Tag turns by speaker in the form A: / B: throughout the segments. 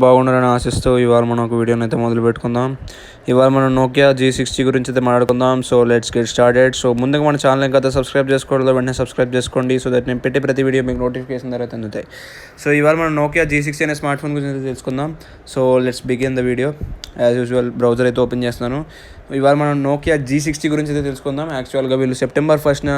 A: బాగుండాలని ఆశిస్తూ ఇవాళ మనం ఒక వీడియోని అయితే మొదలు పెట్టుకుందాం. ఇవాళ మనం నోకియా G60 గురించి అయితే మాట్లాడుకుందాం. So let's get started. So ముందుగా మన ఛానల్ ఇంకా సబ్స్క్రైబ్ చేసుకోవడం వెంటనే సబ్స్క్రైబ్ చేసుకోండి. సో దట్ నేను పెట్టే ప్రతి వీడియో మీకు నోటిఫికేషన్ ద్వారా అందుతాయి. సో ఇవాళ మనం నోకియా G60 అనే స్మార్ట్ ఫోన్ గురించి తెలుసుకుందాం. So let's begin the video. As usual browser అయితే ఓపెన్ చేస్తున్నాను. ఇవాళ మనం నోకియా G60 గురించి అయితే తెలుసుకుందాం. యాక్చువల్గా వీళ్ళు September 1న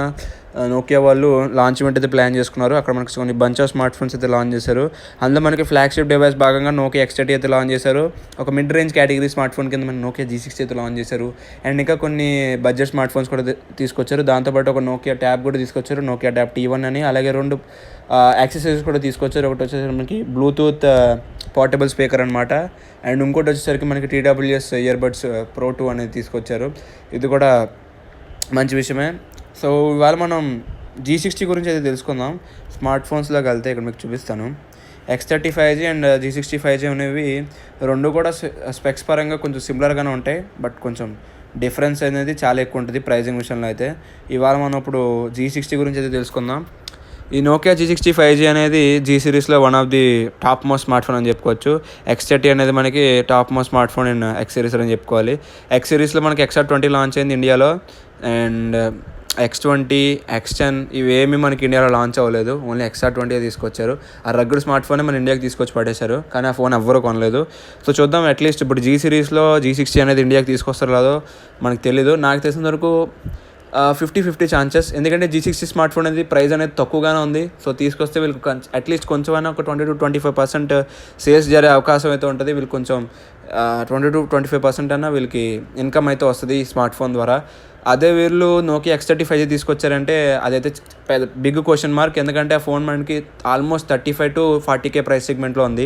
A: నోకియా వాళ్ళు లాంచ్మెంట్ అయితే ప్లాన్ చేసుకున్నారు. అక్కడ మనకి కొన్ని బంచ్ ఆఫ్ స్మార్ట్ ఫోన్స్ అయితే లాంచ్ చేశారు. అందులో మనకి ఫ్లాగ్షిప్ డివైస్ భాగంగా నోకియా X30 అయితే లాంచ్ చేశారు. ఒక mid range category smart phone కింద మన నోకియా G60 అయితే లాంచ్ చేశారు. అండ్ ఇంకా కొన్ని బడ్జెట్ స్మార్ట్ ఫోన్స్ కూడా తీసుకొచ్చారు. దాంతోపాటు ఒక నోకియా ట్యాబ్ కూడా తీసుకొచ్చారు, నోకియా ట్యాబ్ T1 అని. అలాగే 2 యాక్సెసరీస్ కూడా తీసుకొచ్చారు. ఒకటి వచ్చేసరికి మనకి బ్లూటూత్ పోర్టబుల్ స్పీకర్ అనమాట. అండ్ ఇంకోటి వచ్చేసరికి మనకి TWS ఇయర్బడ్స్ Pro 2 అనేది తీసుకొచ్చారు. ఇది కూడా మంచి విషయమే. సో ఇవాళ మనం G60 గురించి అయితే తెలుసుకుందాం. స్మార్ట్ ఫోన్స్లోకి వెళ్తే ఇక్కడ మీకు చూపిస్తాను. X30 5G and G60 5G అనేవి రెండు కూడా స్పెక్స్ పరంగా కొంచెం సిమిలర్గానే ఉంటాయి. బట్ కొంచెం డిఫరెన్స్ అనేది చాలా ఎక్కువ ఉంటుంది ప్రైజింగ్ విషయంలో అయితే. ఇవాళ మనం ఇప్పుడు G60 గురించి అయితే తెలుసుకుందాం. ఈ నోకియా G60 5G అనేది G సిరీస్లో one of the top most smart phone అని చెప్పుకోవచ్చు. X30 అనేది మనకి top most smart phone in X series అని చెప్పుకోవాలి. X సిరీస్లో మనకి XR20 లాంచ్ అయింది ఇండియాలో. అండ్ X20, X10 ఇవేమీ మనకి ఇండియాలో లాంచ్ అవ్వలేదు. ఓన్లీ XR20 తీసుకొచ్చారు. ఆ రగ్గుడు స్మార్ట్ ఫోనే మన ఇండియాకి తీసుకొచ్చి పడేశారు. కానీ ఆ ఫోన్ ఎవ్వరూ కొనలేదు. సో చూద్దాం, అట్లీస్ట్ ఇప్పుడు G సిరీస్లో G60 అనేది ఇండియాకి తీసుకొస్తారో లేదో మనకు తెలీదు. నాకు తెలిసిన వరకు 50-50 ఛాన్సెస్. ఎందుకంటే G60 స్మార్ట్ ఫోన్ అనేది ప్రైస్ అనేది తక్కువగానే ఉంది. సో తీసుకొస్తే వీళ్ళకి అట్లీస్ట్ కొంచెమైనా ఒక 20-25% సేల్స్ జరిగే అవకాశం అయితే ఉంటుంది. వీళ్ళు కొంచెం 20-25% అన్నా వీళ్ళకి ఇన్కమ్ అయితే వస్తుంది ఈ స్మార్ట్ ఫోన్ ద్వారా. అదే వీళ్ళు నోకియా X30 5G తీసుకొచ్చారంటే అదైతే బిగ్ క్వశ్చన్ మార్క్. ఎందుకంటే ఆ ఫోన్ మనకి ఆల్మోస్ట్ 35-40K ప్రైస్ సెగ్మెంట్లో ఉంది.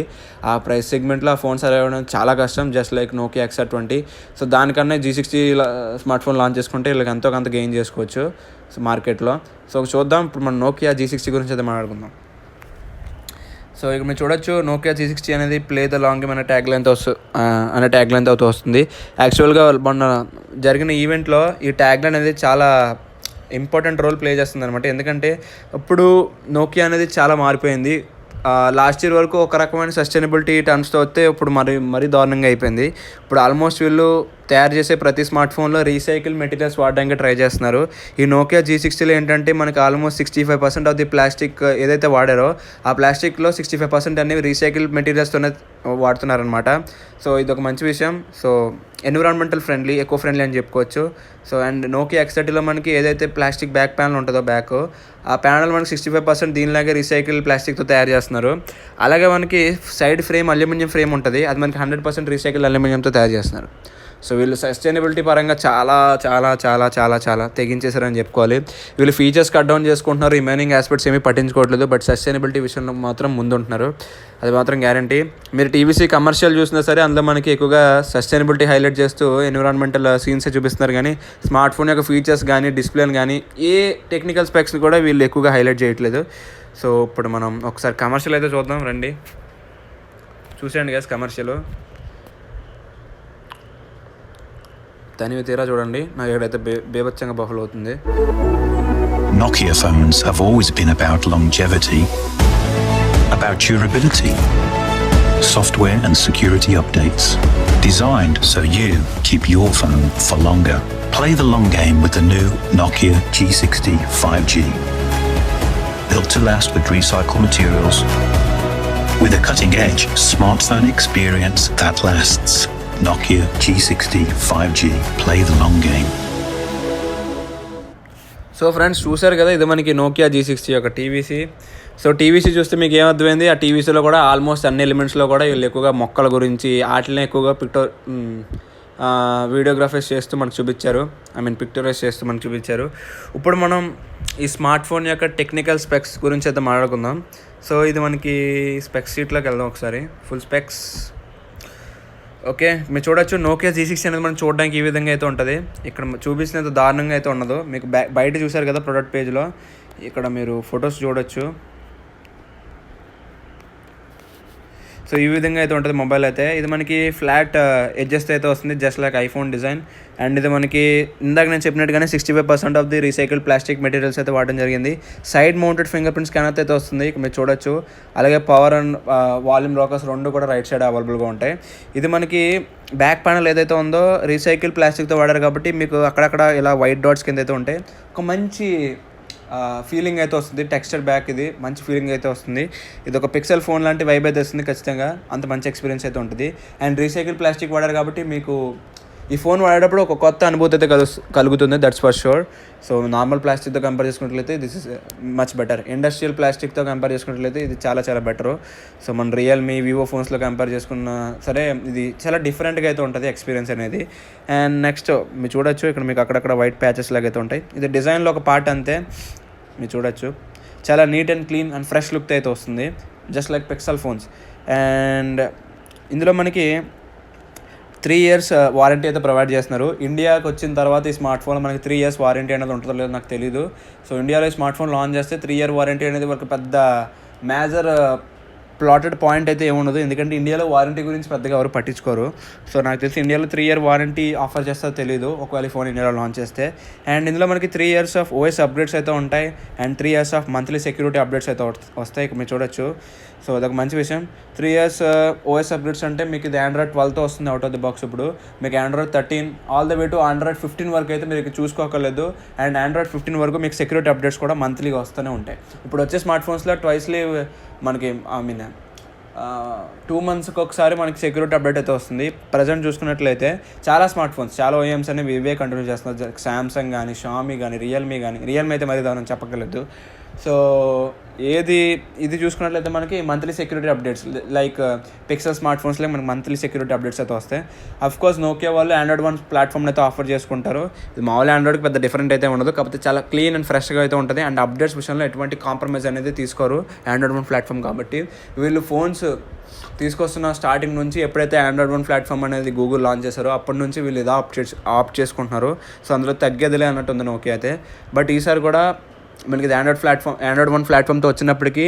A: ఆ ప్రైస్ సెగ్మెంట్లో ఆ ఫోన్ సరైన చాలా కష్టం, just like Nokia XR20. So దానికన్నా G60 స్మార్ట్ ఫోన్ లాంచ్ చేసుకుంటే వీళ్ళకి ఎంతో కొంత గెయిన్ చేసుకోవచ్చు సో మార్కెట్లో. సో చూద్దాం, ఇప్పుడు మనం నోకియా G60 గురించి అయితే మాట్లాడుకుందాం. సో ఇక్కడ మీరు చూడొచ్చు, నోకియా G60 అనేది ప్లే ద లాంగ్ గేమ్ అనే ట్యాగ్ లైన్ అవుతూ వస్తుంది. యాక్చువల్గా మొన్న జరిగిన ఈవెంట్లో ఈ ట్యాగ్ లైన్ అనేది చాలా ఇంపార్టెంట్ రోల్ ప్లే చేస్తుంది అనమాట. ఎందుకంటే ఇప్పుడు నోకియా అనేది చాలా మారిపోయింది. లాస్ట్ ఇయర్ వరకు ఒక రకమైన సస్టైనబిలిటీ టర్మ్స్తో వస్తే ఇప్పుడు మరీ దారుణంగా అయిపోయింది. ఇప్పుడు ఆల్మోస్ట్ వీళ్ళు తయారు చేసే ప్రతి స్మార్ట్ ఫోన్లో రీసైకిల్ మెటీరియల్స్ వాడడానికి ట్రై చేస్తున్నారు. ఈ నోకియా G60లో ఏంటంటే మనకి ఆల్మోస్ట్ 65% ఆఫ్ ది ప్లాస్టిక్ ఏదైతే వాడారో ఆ ప్లాస్టిక్లో 65% అనేవి రీసైకిల్ మెటీరియల్స్తోనే వాడుతున్నారనమాట. సో ఇది ఒక మంచి విషయం. So environmental friendly, eco friendly అని చెప్పుకోవచ్చు. సో అండ్ నోకియా X30లో మనకి ఏదైతే ప్లాస్టిక్ బ్యాక్ ప్యానల్ ఉంటుందో ఆ ప్యానల్ మనకి 65% దీనిలాగే రీసైకిల్ ప్లాస్టిక్తో తయారు చేస్తున్నారు. అలాగే మనకి సైడ్ ఫ్రేమ్ అల్యూమినియం ఫ్రేమ్ ఉంటుంది, అది మనకి 100% రీసైకిల్ అల్యూమినియంతో తయారు చేస్తున్నారు. సో వీళ్ళు సస్టైనబిలిటీ పరంగా చాలా చాలా చాలా చాలా చాలా తెగించేశారని చెప్పుకోవాలి. వీళ్ళు ఫీచర్స్ కట్ డౌన్ చేసుకుంటున్నారు, రిమైనింగ్ ఆస్పెక్ట్స్ ఏమీ పట్టించుకోవట్లేదు. బట్ సస్టైనబిలిటీ విషయంలో మాత్రం ముందు ఉంటున్నారు, అది మాత్రం గ్యారంటీ. మీరు TVC కమర్షియల్ చూసినా సరే అందులో మనకి ఎక్కువగా సస్టైనబిలిటీ హైలైట్ చేస్తూ ఎన్విరాన్మెంటల్ సీన్సే చూపిస్తున్నారు. కానీ స్మార్ట్ ఫోన్ యొక్క ఫీచర్స్ కానీ డిస్ప్లేని కానీ ఏ టెక్నికల్ స్పెక్స్ని కూడా వీళ్ళు ఎక్కువగా హైలైట్ చేయట్లేదు. సో ఇప్పుడు మనం ఒకసారి కమర్షియల్ అయితే చూద్దాం రండి. చూసేయండి గైస్ కమర్షియల్. తనివి తీరా చూడండి, నాకు ఎక్కడైతే బేబచ్చంగా బఫల్ అవుతుంది.
B: Nokia phones have always been about longevity, about durability, software and security updates, designed so you keep your phone for longer. Play the long game with the new Nokia G60 5G. Built to last with recycled materials, with a cutting-edge smartphone experience that lasts. Nokia G60 5G. Play the long game.
A: So friends చూసారు కదా, ఇది మనకి Nokia G60 యొక్క TVC. So TVC చూస్తే మీకు ఏమర్థమైంది, ఆ TVCలో కూడా ఆల్మోస్ట్ అన్ని ఎలిమెంట్స్లో కూడా వీళ్ళు ఎక్కువగా మొక్కల గురించి వాటినే ఎక్కువగా వీడియోగ్రఫీస్ చేస్తూ మనకు చూపించారు. పిక్టోరైజ్ చేస్తూ మనకు చూపించారు. ఇప్పుడు మనం ఈ స్మార్ట్ ఫోన్ యొక్క టెక్నికల్ స్పెక్స్ గురించి అయితే మాట్లాడుకుందాం. సో ఇది మనకి స్పెక్స్ షీట్లోకి వెళ్దాం ఒకసారి. ఫుల్ స్పెక్స్ ఓకే, మీరు చూడొచ్చు నోకియా G60 అనేది మనం చూడడానికి ఈ విధంగా అయితే ఉంటుంది. ఇక్కడ చూపించినంత దారుణంగా అయితే ఉండదు. మీకు బయట చూసారు కదా ప్రొడక్ట్ పేజ్లో, ఇక్కడ మీరు ఫొటోస్ చూడొచ్చు. సో ఈ విధంగా అయితే ఉంటుంది మొబైల్ అయితే. ఇది మనకి ఫ్లాట్ ఎడ్జెస్ అయితే వస్తుంది, just like iPhone design. And ఇది మనకి ఇందాక నేను చెప్పినట్టుగానే 65% of the recycled plastic materials అయితే వాడడం జరిగింది. Side mounted finger print scanner అయితే వస్తుంది, ఇక్కడ మీరు చూడొచ్చు. అలాగే పవర్ అండ్ వాల్యూమ్ లాకర్స్ రెండు కూడా రైట్ సైడ్ అవైలబుల్గా ఉంటాయి. ఇది మనకి బ్యాక్ ప్యానల్ ఏదైతే ఉందో రీసైకిల్ ప్లాస్టిక్తో వాడారు కాబట్టి మీకు అక్కడక్కడ ఇలా వైట్ డాట్స్ కింద అయితే ఉంటాయి. ఒక మంచి ఫీలింగ్ అయితే వస్తుంది. టెక్స్చర్ బ్యాక్ ఇది మంచి ఫీలింగ్ అయితే వస్తుంది. ఇది ఒక పిక్సెల్ ఫోన్ లాంటి వైబ్ అయితే వస్తుంది ఖచ్చితంగా. అంత మంచి ఎక్స్పీరియన్స్ అయితే ఉంటుంది. అండ్ రీసైకిల్ ప్లాస్టిక్ వాడారు కాబట్టి మీకు ఈ ఫోన్ వాడేటప్పుడు ఒక కొత్త అనుభూతి అయితే కలుగుతుంది, that's for sure. So normal ప్లాస్టిక్తో కంపేర్ చేసుకున్నట్లయితే this is much better. Industrial ప్లాస్టిక్తో కంపేర్ చేసుకున్నట్లయితే ఇది చాలా చాలా బెటరు. సో మన రియల్మీ, వివో ఫోన్స్లో కంపేర్ చేసుకున్న సరే ఇది చాలా డిఫరెంట్గా అయితే ఉంటుంది ఎక్స్పీరియన్స్ అనేది. అండ్ నెక్స్ట్ మీరు చూడొచ్చు, ఇక్కడ మీకు అక్కడక్కడ వైట్ ప్యాచెస్ లాగా అయితే ఉంటాయి. ఇది డిజైన్లో ఒక పార్ట్ అంతే, మీరు చూడొచ్చు. చాలా neat and clean and fresh look అయితే వస్తుంది, just like Pixel phones. And ఇందులో మనకి 3 years వారంటీ అయితే ప్రొవైడ్ చేస్తున్నారు. ఇండియాకి వచ్చిన తర్వాత ఈ స్మార్ట్ ఫోన్ మనకి 3 years వారంటీ అనేది ఉంటుందో లేదో నాకు తెలీదు. సో ఇండియాలో ఈ స్మార్ట్ ఫోన్ లాంచ్ చేస్తే 3 year వారంటీ అనేది ఒక పెద్ద మేజర్ ప్లాటెడ్ పాయింట్ అయితే ఏముండదు, ఎందుకంటే ఇండియాలో వారంటీ గురించి పెద్దగా ఎవరు పట్టించుకోరు. సో నాకు తెలిసి ఇండియాలో 3 year వారంటీ ఆఫర్ చేస్తారో తెలియదు ఒకవేళ ఈ ఫోన్ ఇండియాలో లాంచ్ చేస్తే. అండ్ ఇందులో మనకి 3 years ఆఫ్ ఓఎస్ అప్డేట్స్ అయితే ఉంటాయి and 3 years of monthly security updates అయితే వస్తాయి, ఇక్కడ మీరు చూడొచ్చు. సో అదొక మంచి విషయం. 3 years ఓఎస్ అప్డేట్స్ అంటే మీకు ఇది ఆండ్రాయిడ్ 12తో వస్తుంది అవుట్ ఆఫ్ ది బాక్స్. ఇప్పుడు మీకు Android 13 all the way to Android 15 వరకు అయితే మీరు చూసుకోకర్లేదు. అండ్ ఆండ్రాయిడ్ 15 వరకు మీకు సెక్యూరిటీ అప్డేట్స్ కూడా మంత్లీగా వస్తూనే ఉంటాయి. ఇప్పుడు వచ్చే స్మార్ట్ ఫోన్స్లో ట్వైస్లీ మనకి 2 monthsకి ఒకసారి మనకి సెక్యూరిటీ అప్డేట్ అయితే వస్తుంది. ప్రజెంట్ చూసుకున్నట్లయితే చాలా స్మార్ట్ ఫోన్స్, చాలా ఓఎమ్స్ అనేవి ఇవే కంటిన్యూ చేస్తున్నారు. శాంసంగ్ కానీ, షామీ కానీ, రియల్మీ అయితే మరీ దాని చెప్పగలదు. సో ఇది చూసుకున్నట్లయితే మనకి monthly security updates like pixel smart ఫోన్స్లో మనకి మంత్లీ సెక్యూరిటీ అప్డేట్స్ అయితే వస్తాయి. అఫ్కోర్స్ నోకియా వాళ్ళు ఆండ్రాయిడ్ 1 ప్లాట్ఫామ్ అయితే ఆఫర్ చేసుకుంటారు. ఇది మామూలు ఆండ్రాయిడ్కి పెద్ద డిఫరెంట్ అయితే ఉండదు, కాకపోతే చాలా క్లీన్ అండ్ ఫ్రెష్గా అయితే ఉంటుంది. అండ్ అప్డేట్స్ విషయంలో ఎటువంటి కాంప్రమైజ్ అనేది తీసుకోరు ఆండ్రాయిడ్ 1 ప్లాట్ఫామ్ కాబట్టి. వీళ్ళు ఫోన్స్ తీసుకొస్తున్న స్టార్టింగ్ నుంచి ఎప్పుడైతే ఆండ్రాయిడ్ 1 ప్లాట్ఫామ్ అనేది గూగుల్ లాంచ్ చేశారో అప్పటి నుంచి వీళ్ళు ఇదా ఆప్ట్ చేసుకుంటున్నారు. సో అందులో తగ్గేదిలే అన్నట్టు ఉంది నోకియా అయితే. బట్ ఈసారి కూడా మనకి ఇది ఆండ్రాయిడ్ 1 ప్లాట్ఫామ్తో వచ్చినప్పటికీ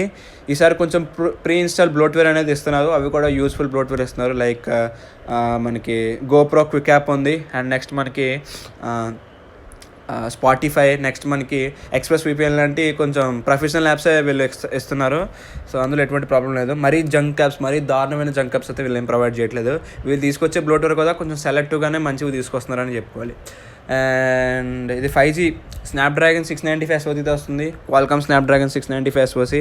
A: ఈసారి కొంచెం ప్రీ ఇన్స్టాల్ బ్లోట్వేర్ అనేది ఇస్తున్నారు. అవి కూడా యూస్ఫుల్ బ్లోట్వేర్ ఇస్తున్నారు. లైక్ మనకి గోప్రో క్విక్ యాప్ ఉంది. అండ్ నెక్స్ట్ మనకి స్పాటిఫై, నెక్స్ట్ మనకి ఎక్స్ప్రెస్ విపిఎన్ లాంటి కొంచెం ప్రొఫెషనల్ యాప్సే వీళ్ళు ఇస్తున్నారు. సో అందులో ఎటువంటి ప్రాబ్లం లేదు. మరీ జంక్ యాప్స్, మరీ దారుణమైన జంక్ యాప్స్ అయితే వీళ్ళు ఏం ప్రొవైడ్ చేయట్లేదు. వీళ్ళు తీసుకొచ్చే బ్లోట్వేర్ కూడా కొంచెం సెలెక్టివ్గానే మంచివి తీసుకొస్తున్నారని చెప్పుకోవాలి. అండ్ ఇది 5G స్నాప్డ్రాగన్ 695 SoCతో వస్తుంది, క్వాల్కామ్ స్నాప్డ్రాగన్ 695 SoC.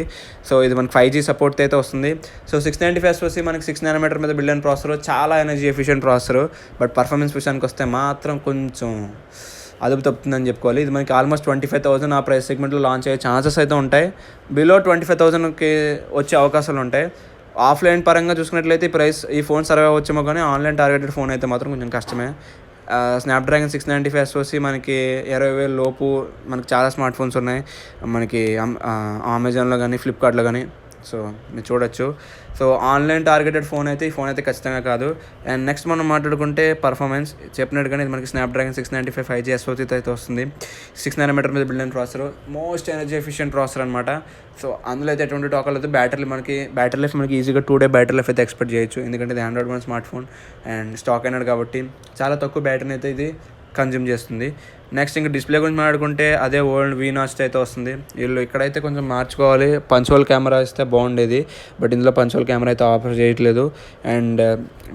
A: సో ఇది మనకి 5G సపోర్ట్ అయితే వస్తుంది. సో 695 SoC మనకి 6 nm మీద బిల్డ్ అయిన ప్రాసెసర్, చాలా energy efficient processor. But performance విషయానికి వస్తే మాత్రం కొంచెం అదుపు తప్పుతుందని చెప్పుకోవాలి. ఇది మనకి ఆల్మోస్ట్ 25,000 ఆ ప్రైస్ సెగ్మెంట్లో లాంచ్ అయ్యే ఛాన్సెస్ అయితే ఉంటాయి. బిలో 25,000కి వచ్చే అవకాశాలు ఉంటాయి. ఆఫ్లైన్ పరంగా చూసుకున్నట్లయితే ఈ ఫోన్ సర్వే వచ్చేమో కానీ ఆన్లైన్ టార్గెటెడ్ ఫోన్ అయితే మాత్రం కొంచెం కష్టమే. స్నాప్డ్రాగన్ 695 SoC మనకి 20,000 లోపు మనకి చాలా స్మార్ట్ ఫోన్స్ ఉన్నాయి మనకి అమెజాన్లో కానీ, ఫ్లిప్కార్ట్లో కానీ. సో మీరు చూడొచ్చు. సో ఆన్లైన్ టార్గెటెడ్ ఫోన్ అయితే ఈ ఫోన్ అయితే ఖచ్చితంగా కాదు. అండ్ నెక్స్ట్ మనం మాట్లాడుకుంటే పర్ఫార్మెన్స్ చెప్పినట్టుగానే ఇది మనకి స్నాప్డ్రాగన్ 695 5G SoCతో అయితే వస్తుంది. 6 nm మీద బిల్డ్ అయిన processor, most energy efficient processor అనమాట. సో అందులో అయితే ఎటువంటి టాకల్ అయితే బ్యాటరీ లైఫ్ మనకి ఈజీగా 2 day బ్యాటరీ లైఫ్ అయితే ఎక్స్పెక్ట్ చేయొచ్చు. ఎందుకంటే ఇది Android 1 smart phone and stock అయినాడు కాబట్టి చాలా తక్కువ బ్యాటరీని అయితే ఇది కన్జ్యూమ్ చేస్తుంది. నెక్స్ట్ ఇంకా డిస్ప్లే గురించి మాట్లాడుకుంటే అదే ఓల్డ్ V-notch అయితే వస్తుంది. వీళ్ళు ఇక్కడైతే కొంచెం మార్చుకోవాలి, పంచోల్ కెమెరా ఇస్తే బాగుండేది. బట్ ఇందులో పంచోల్ కెమెరా అయితే ఆఫర్ చేయట్లేదు. అండ్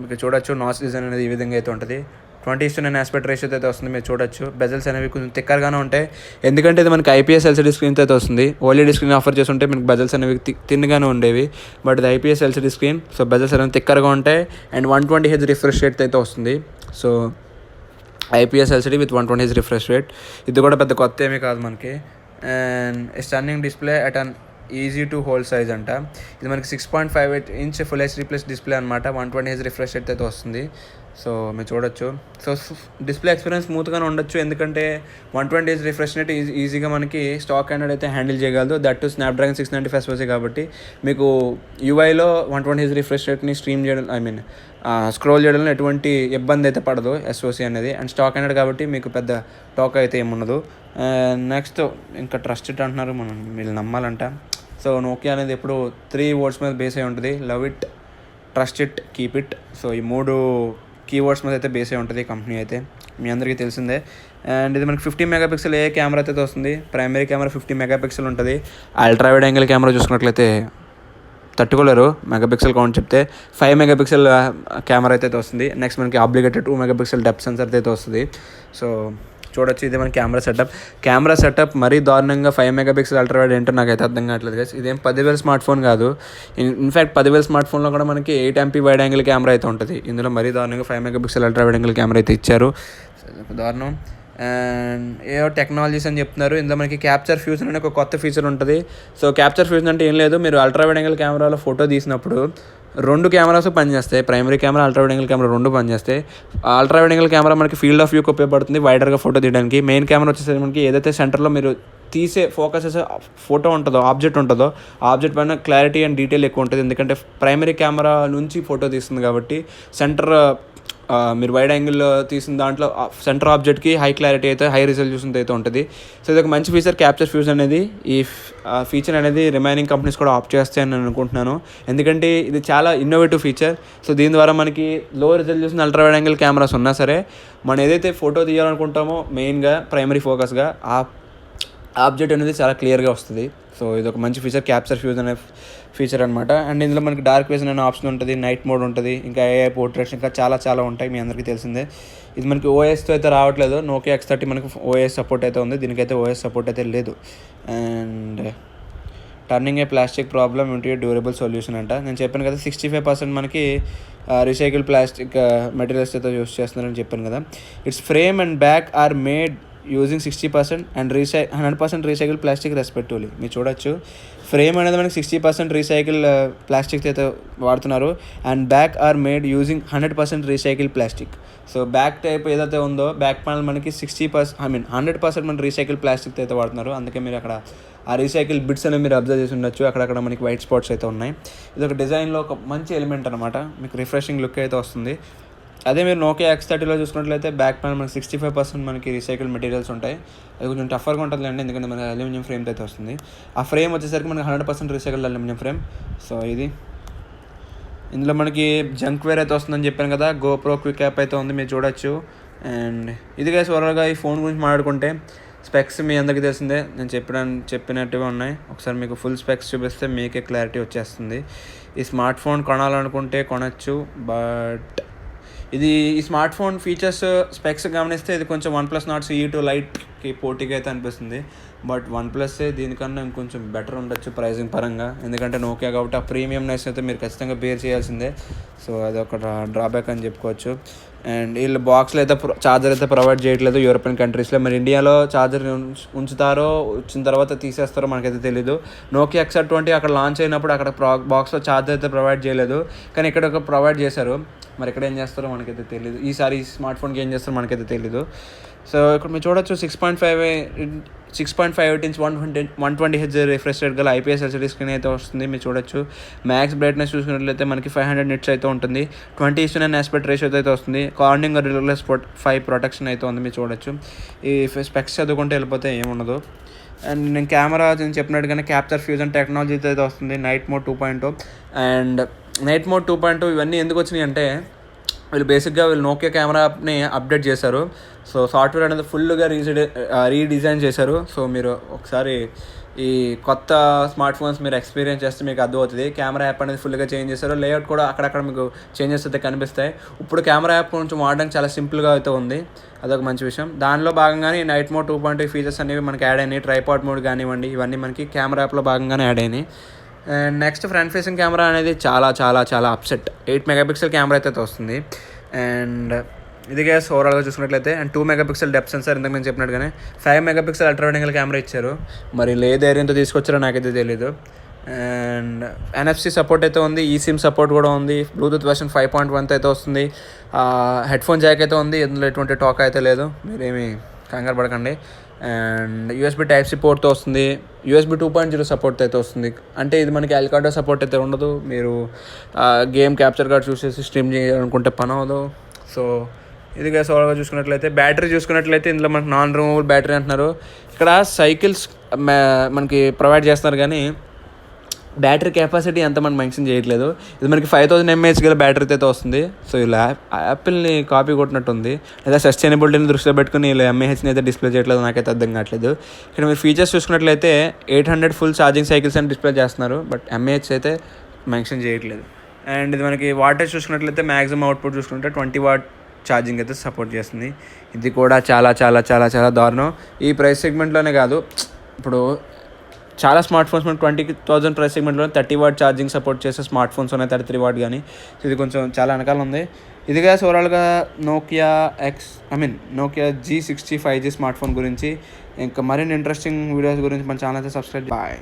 A: మీకు చూడొచ్చు నాచ్ డిజైన్ అనేది ఈ విధంగా అయితే ఉంటుంది. 20:9 ఆస్పెక్ట్ రేషియో అయితే వస్తుంది, మీరు చూడొచ్చు. బెజల్స్ అనేవి కొంచెం తిక్కర్గానే ఉంటాయి, ఎందుకంటే ఇది మనకి IPS LCD స్క్రీన్తో అయితే వస్తుంది. OLED స్క్రీన్ ఆఫర్ చేస్తుంటే మనకి బెజల్స్ అనేవి తిన్నగానే ఉండేవి. బట్ ఇది IPS LCD screen, so bezels అనేవి తిక్కర్గా ఉంటాయి. అండ్ 120Hz రిఫ్రెష్ రేట్ అయితే వస్తుంది. So IPS LCD with 120Hz refresh rate, ఇది కూడా పెద్ద కొత్త ఏమీ కాదు మనకి. And stunning display at an easy to hold size అంట. ఇది మనకి 6.58 inch ఫుల్ HD+ డిస్ప్లే అనమాట. 120Hz రిఫ్రెష్ రేట్ అయితే వస్తుంది. సో మీరు చూడొచ్చు. సో డిస్ప్లే ఎక్స్పీరియన్స్ స్మూత్గానే ఉండొచ్చు, ఎందుకంటే 120Hz రిఫ్రెష్ రేట్ ఈజీగా మనకి స్టాక్ ఆండ్రాయిడ్ అయితే హ్యాండిల్ చేయగలదు. దట్ టు స్నాప్డ్రాగన్ 695 SoC కాబట్టి మీకు UIలో 120Hz రిఫ్రెష్ రేట్ని స్క్రోల్ చేయడంలో ఎటువంటి ఇబ్బంది అయితే పడదు SoC అనేది. అండ్ స్టాక్ ఆండ్రాయిడ్ కాబట్టి మీకు పెద్ద టాక్ అయితే ఏముండదు. నెక్స్ట్ ఇంకా ట్రస్టెడ్ అంటున్నారు, మీరు నమ్మాలంట. సో నోకియా అనేది ఎప్పుడు 3 words మీద బేస్ అయి ఉంటుంది. Love it, trust it, keep it. So ఈ 3 కీవర్డ్స్ మీద అయితే బేస్ అయి ఉంటుంది ఈ కంపెనీ అయితే, మీ అందరికీ తెలిసిందే. అండ్ ఇది మనకి 50 మెగాపిక్సెల్ కెమెరా అయితే వస్తుంది. ప్రైమరీ కెమెరా 50 మెగాపిక్సెల్ ఉంటుంది. అల్ట్రా వైడ్ యాంగిల్ కెమెరా చూసుకున్నట్లయితే తట్టుకోలేరు, మెగాపిక్సెల్ కౌంట్ చెప్తే 5 మెగాపిక్సెల్ కెమెరా అయితే వస్తుంది. నెక్స్ట్ మనకి ఆబ్లిగేటెడ్ 2 మెగాపిక్సెల్ డెప్త్ సెన్సర్ అయితే వస్తుంది. సో చూడొచ్చు, ఇది మన కెమెరా సెటప్ మరీ దారుణంగా 5 మెగాపిక్సెల్ అల్ట్రా వైడ్ ఏంటో నాకైతే అర్థం కావట్లేదు గైస్. ఇదేం 10,000 స్మార్ట్ ఫోన్ కాదు. ఇన్ఫ్యాక్ట్ 10,000 స్మార్ట్ ఫోన్లో కూడా మనకి 8 MP వైడ్ యాంగిల్ కెమెరా అయితే ఉంటుంది. ఇందులో మరీ దారుణంగా 5 megapixel ultra wide angle camera అయితే ఇచ్చారు. దారుణం. అండ్ ఏవో టెక్నాలజీస్ అని చెప్తున్నారు. ఇందులో మనకి క్యాప్చర్ ఫ్యూజన్ అనే ఒక కొత్త ఫీచర్ ఉంటుంది. సో క్యాప్చర్ ఫ్యూజన్ అంటే ఏం లేదు, మీరు అల్ట్రా వైడ్ యాంగిల్ కెమెరాలో ఫోటో తీసినప్పుడు 2 కెమెరాస్ పనిచేస్తాయి. Primary camera, ultra wide angle camera 2 పనిచేస్తాయి. అల్ట్రా వైడ్ యాంగిల్ కెమెరా మనకి ఫీల్డ్ ఆఫ్ వ్యూకి ఉపయోగపడుతుంది, వైడర్గా ఫోటో తీయడానికి. మెయిన్ కెమెరా వచ్చేసరికి మనకి ఏదైతే సెంటర్లో మీరు తీసే ఫోకస్ చేసే ఫోటో ఉంటుందో, ఆబ్జెక్ట్ ఉంటుందో, ఆబ్జెక్ట్ పైన క్లారిటీ అండ్ డీటెయిల్ ఎక్కువ ఉంటుంది. ఎందుకంటే ప్రైమరీ కెమెరా నుంచి ఫోటో తీస్తుంది కాబట్టి సెంటర్ మీరు వైడ్ యాంగిల్లో తీసిన దాంట్లో సెంటర్ ఆబ్జెక్ట్కి హై క్లారిటీ అయితే, హై రిజల్యూషన్ అయితే ఉంటుంది. సో ఇది ఒక మంచి ఫీచర్ క్యాప్చర్ ఫ్యూజన్ అనేది. ఈ ఫీచర్ అనేది రిమైనింగ్ కంపెనీస్ కూడా ఆప్ట్ చేస్తాయని నేను అనుకుంటున్నాను, ఎందుకంటే ఇది చాలా ఇన్నోవేటివ్ ఫీచర్. సో దీని ద్వారా మనకి లో resolution ultra wide angle cameras ఉన్నా సరే మనం ఏదైతే ఫోటో తీయాలనుకుంటామో మెయిన్గా ప్రైమరీ ఫోకస్గా ఆ ఆబ్జెక్ట్ అనేది చాలా క్లియర్గా వస్తుంది. సో ఇది ఒక మంచి ఫీచర్, క్యాప్చర్ ఫ్యూజన్ అనే ఫీచర్ అనమాట. అండ్ ఇందులో మనకి డార్క్ విజన్ అనే ఆప్షన్ ఉంటుంది, నైట్ మోడ్ ఉంటుంది, ఇంకా AI పోర్ట్రేట్స్ ఇంకా చాలా ఉంటాయి, మీ అందరికీ తెలిసిందే. ఇది మనకి OSతో అయితే రావట్లేదు. నోకియా X30 మనకి OS సపోర్ట్ అయితే ఉంది, దీనికైతే OS సపోర్ట్ అయితే లేదు. And turning A plastic problem into durable solution అంట. నేను చెప్పాను కదా 65% మనకి రీసైకిల్ ప్లాస్టిక్ మెటీరియల్స్ అయితే యూస్ చేస్తున్నారని చెప్పాను కదా. It's frame and back or made using 60% and 100% recycle plastic respectively. మీరు చూడొచ్చు, ఫ్రేమ్ అనేది మనకి 60% రీసైకిల్ ప్లాస్టిక్ అయితే వాడుతున్నారు. And back or made using 100% recycle plastic. So back type ఏదైతే ఉందో బ్యాక్ ప్యానల్ మనకి 100% మన రీసైకిల్ ప్లాస్టిక్ అయితే వాడుతున్నారు. అందుకే మీరు అక్కడ ఆ రీసైకిల్ బిట్స్ అనేవి మీరు అబ్జర్వ్ చేసి ఉండొచ్చు, అక్కడక్కడ మనకి వైట్ స్పాట్స్ అయితే ఉన్నాయి. ఇది ఒక డిజైన్లో ఒక మంచి ఎలిమెంట్ అనమాట, మీకు రిఫ్రెషింగ్ లుక్ అయితే వస్తుంది. అదే మీరు నోకియా X30లో చూసుకున్నట్లయితే బ్యాక్ ప్యానల్ మనకి 65% మనకి రీసైకిల్ మెటీరియల్స్ ఉంటాయి. అది కొంచెం టఫర్గా ఉంటుందండి, ఎందుకంటే మనకి అల్యూమినియం ఫ్రేమ్ అయితే వస్తుంది. ఆ ఫ్రేమ్ వచ్చేసరికి మనకి 100% రీసైకిల్ అల్యూమినియం ఫ్రేమ్. సో ఇది ఇందులో మనకి జంక్ వేర్ అయితే వస్తుందని చెప్పాను కదా. GoPro క్విక్ యాప్ అయితే ఉంది, మీరు చూడొచ్చు. అండ్ ఇది గైస్ ఓవరాల్గా ఈ ఫోన్ గురించి మాట్లాడుకుంటే స్పెక్స్ మీ అందరికీ తెలిసిందే, నేను చెప్పినట్టుగా ఉన్నాయి. ఒకసారి మీకు ఫుల్ స్పెక్స్ చూపిస్తే మీకే క్లారిటీ వచ్చేస్తుంది. ఈ స్మార్ట్ ఫోన్ కొనాలనుకుంటే కొనచ్చు, బట్ ఇది ఈ స్మార్ట్ ఫోన్ ఫీచర్స్ స్పెక్స్ గమనిస్తే ఇది కొంచెం OnePlus Nord CE2 లైట్కి పోటీగా అయితే అనిపిస్తుంది. బట్ OnePlus దీనికన్నా ఇంకొంచెం బెటర్ ఉండొచ్చు ప్రైజింగ్ పరంగా, ఎందుకంటే నోకియా కాబట్టి ఆ ప్రీమియంనెస్ అయితే మీరు ఖచ్చితంగా బేర్ చేయాల్సిందే. సో అది ఒక డ్రాబ్యాక్ అని చెప్పుకోవచ్చు. అండ్ వీళ్ళు బాక్స్లో అయితే ఛార్జర్ అయితే ప్రొవైడ్ చేయట్లేదు యూరోపియన్ కంట్రీస్లో. మరి ఇండియాలో ఛార్జర్ ఉంచుతారో వచ్చిన తర్వాత తీసేస్తారో మనకైతే తెలీదు. నోకియా X20 అక్కడ లాంచ్ అయినప్పుడు అక్కడ బాక్స్లో ఛార్జర్ అయితే ప్రొవైడ్ చేయలేదు, కానీ ఇక్కడ ప్రొవైడ్ చేశారు. మరి ఇక్కడ ఏం చేస్తారో మనకైతే తెలియదు, ఈసారి ఈ స్మార్ట్ ఫోన్కి ఏం చేస్తారో మనకైతే తెలీదు. సో ఇక్కడ మీరు చూడొచ్చు 6.58 ఇంచ్ 120 Hz రిఫ్రెష్ రేట్ గల IPS LCD స్క్రీన్ అయితే వస్తుంది, మీరు చూడొచ్చు. మ్యాక్స్ బ్రైట్నెస్ చూసుకున్నట్లయితే మనకి 500 nits అయితే ఉంటుంది. 20:9 ఆస్పెక్ట్ రేషియో అయితే వస్తుంది. కార్నింగ్ రివర్లెస్ 5 ప్రొటెక్షన్ అయితే ఉంది, మీరు చూడొచ్చు. ఈ స్పెక్స్ చదువుకుంటే వెళ్ళిపోతే ఏముండదు. అండ్ నేను కెమెరా నేను చెప్పినట్టుగానే క్యాప్చర్ ఫ్యూజన్ టెక్నాలజీ అయితే వస్తుంది. Night mode 2.0 and night mode 2.0 ఇవన్నీ ఎందుకు వచ్చినాయి అంటే వీళ్ళు నోకియా కెమెరాని అప్డేట్ చేశారు. సో సాఫ్ట్వేర్ అనేది ఫుల్గా రీడిజైన్ చేశారు. సో మీరు ఒకసారి ఈ కొత్త స్మార్ట్ ఫోన్స్ మీరు ఎక్స్పీరియన్స్ చేస్తే మీకు అర్థమవుతుంది. కెమెరా యాప్ అనేది ఫుల్గా చేంజ్ చేశారు, లేఅవుట్ కూడా అక్కడక్కడ మీకు చేంజెస్ అయితే కనిపిస్తాయి. ఇప్పుడు కెమెరా యాప్ కొంచెం వాడడానికి చాలా సింపుల్గా అయితే ఉంది, అదొక మంచి విషయం. దానిలో భాగంగానే నైట్ మోడ్ 2.0 ఫీచర్స్ అనేవి మనకి యాడ్ అయినాయి. ట్రైపాడ్ మోడ్ కానివ్వండి, ఇవన్నీ మనకి కెమెరా యాప్లో భాగంగానే యాడ్ అయినాయి. And next front facing camera అనేది చాలా అప్సెట్. 8 మెగాపిక్సెల్ కెమెరా అయితే వస్తుంది. అండ్ ఇది గ్యాస్ ఓవరాల్గా చూసుకున్నట్లయితే అండ్ 2 మెగాపిక్సెల్ డెప్త్ సెన్సార్ ఇంతకు నేను చెప్పినట్టుగానే 5 megapixel ultra wide angle camera ఇచ్చారు. మరి ఏ ధైర్యంతో తీసుకొచ్చారో నాకైతే తెలీదు. అండ్ NFC సపోర్ట్ అయితే ఉంది, eSIM సపోర్ట్ కూడా ఉంది. బ్లూటూత్ వెర్షన్ 5.1 అయితే వస్తుంది. హెడ్ఫోన్ జాక్ అయితే ఉంది, ఇందులో ఎటువంటి టాక్ అయితే లేదు, మీరేమి కంగారు పడకండి. అండ్ USB Type-C పోర్ట్తో వస్తుంది. USB 2.0 సపోర్ట్ అయితే వస్తుంది. అంటే ఇది మనకి ఎల్కాడో సపోర్ట్ అయితే ఉండదు, మీరు గేమ్ క్యాప్చర్ కార్డ్ చూసేసి స్ట్రీమ్ చేయాలనుకుంటే పని అవ్వదు. సో ఇది సోల్గా చూసుకున్నట్లయితే బ్యాటరీ చూసుకున్నట్లయితే ఇందులో మనకి నాన్ రిమూవబుల్ బ్యాటరీ అంటున్నారు. ఇక్కడ సైకిల్స్ మనకి ప్రొవైడ్ చేస్తున్నారు, కానీ బ్యాటరీ కెపాసిటీ ఎంత మనకు మెన్షన్ చేయట్లేదు. ఇది మనకి 5000 mAh గల బ్యాటరీతో అయితే వస్తుంది. సో ఇలా యాపిల్ని కాపీ కొట్టినట్టు ఉంది, లేదా సస్టైనబిలిటీని దృష్టిలో పెట్టుకుని ఇలా ఎంఏహెచ్ని అయితే డిస్ప్లే చేయట్లేదు, నాకైతే అర్థం కావట్లేదు. ఇక్కడ మీరు ఫీచర్స్ చూసుకున్నట్లయితే 800 ఫుల్ ఛార్జింగ్ సైకిల్స్ అని డిస్ప్లే చేస్తున్నారు, బట్ ఎంఏహెచ్ అయితే మెన్షన్ చేయట్లేదు. అండ్ ఇది మనకి వాటేజ్ చూసుకున్నట్లయితే మ్యాక్సిమం అవుట్పుట్ చూసుకుంటే 20 వాట్ ఛార్జింగ్ అయితే సపోర్ట్ చేస్తుంది. ఇది కూడా చాలా చాలా చాలా చాలా దారుణం. ఈ ప్రైస్ సెగ్మెంట్లోనే కాదు, ఇప్పుడు చాలా స్మార్ట్ ఫోన్స్ మనం 20,000 ప్రైస్ సెగ్మెంట్లో 30 వాట్ ఛార్జింగ్ సపోర్ట్ చేసే స్మార్ట్ ఫోన్స్ ఉన్నాయి, 33 వాట్ కానీ. సో ఇది కొంచెం చాలా వెనకాల ఉంది. ఇదిగా ఓవరాల్గా Nokia G60 5G smart phone గురించి. ఇంకా మరిన్ని ఇంట్రెస్టింగ్ వీడియోస్ గురించి మన ఛానల్ అయితే సబ్స్క్రైబ్. బాయ్.